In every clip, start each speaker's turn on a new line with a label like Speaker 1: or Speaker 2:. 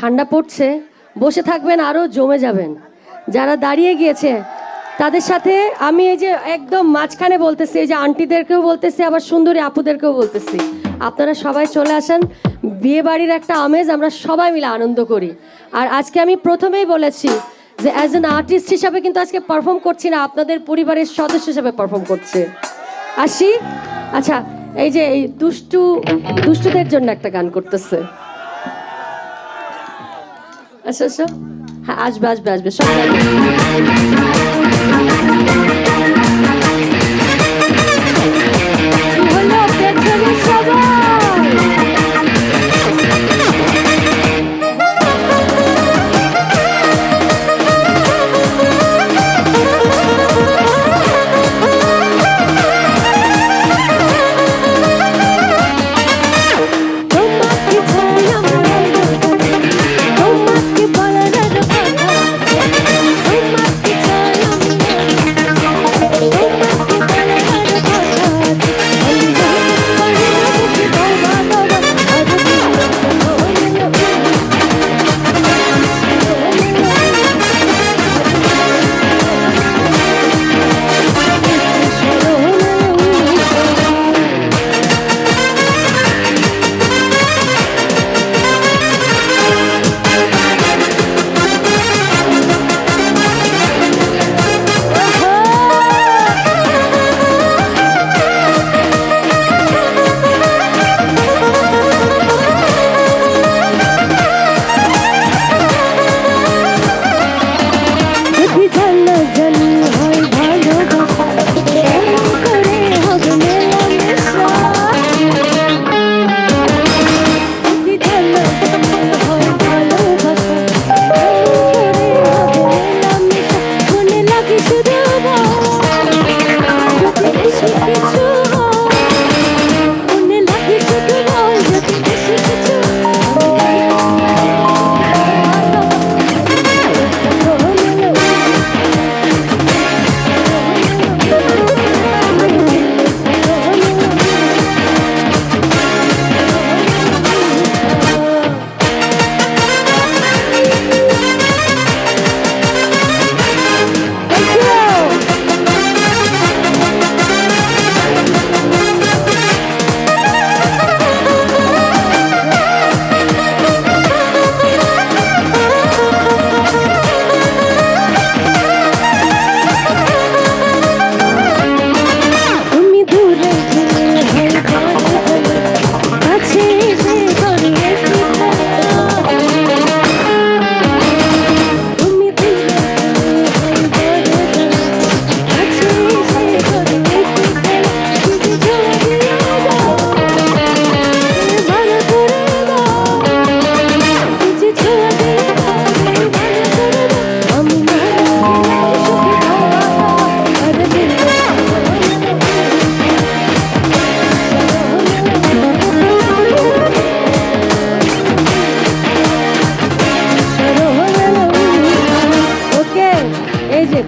Speaker 1: ঠান্ডা পড়ছে, বসে থাকবেন আরও জমে যাবেন। যারা দাঁড়িয়ে গিয়েছে তাদের সাথে আমি এই যে একদম মাঝখানে বলতেছি, এই যে আন্টিদেরকেও বলতেছি, আবার সুন্দরী আপুদেরকেও বলতেছি, আপনারা সবাই চলে আসেন। বিয়ে বাড়ির একটা আমেজ আমরা সবাই মিলে আনন্দ করি। আর আজকে আমি প্রথমেই বলেছি যে অ্যাজ অ্যান আর্টিস্ট হিসাবে কিন্তু আজকে পারফর্ম করছি না, আপনাদের পরিবারের সদস্য হিসাবে পারফর্ম করছে। আসি। আচ্ছা, এই যে এই দুষ্টুদের জন্য একটা গান করতেছে। আচ্ছা আচ্ছা, হ্যাঁ আসবে আসবে আসবে সব হলো পেছনে সবাই।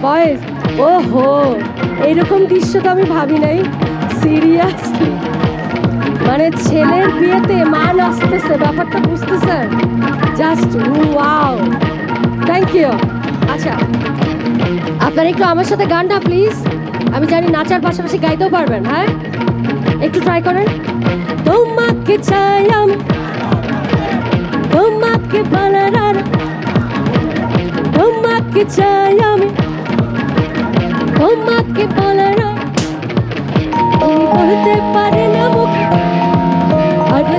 Speaker 1: বয়েস, ওহো এইরকম দৃশ্য তো আমি ভাবি নাই। সিরিয়াসলি মানে ছেলের বিয়েতে মান আসতেছে, ব্যাপারটা বুঝতেছেন? Just wow, thank you. আচ্ছা, আপনারা একটু আমার সাথে গানটা প্লিজ, আমি জানি নাচার পাশাপাশি গাইতেও পারবেন, হ্যাঁ একটু ট্রাই করেন। তোমাকে চাই আমি, তোমাকে বানার, তোমাকে চাই আমি, তোমাকে বলার বলতে পারে না মুখ, আরে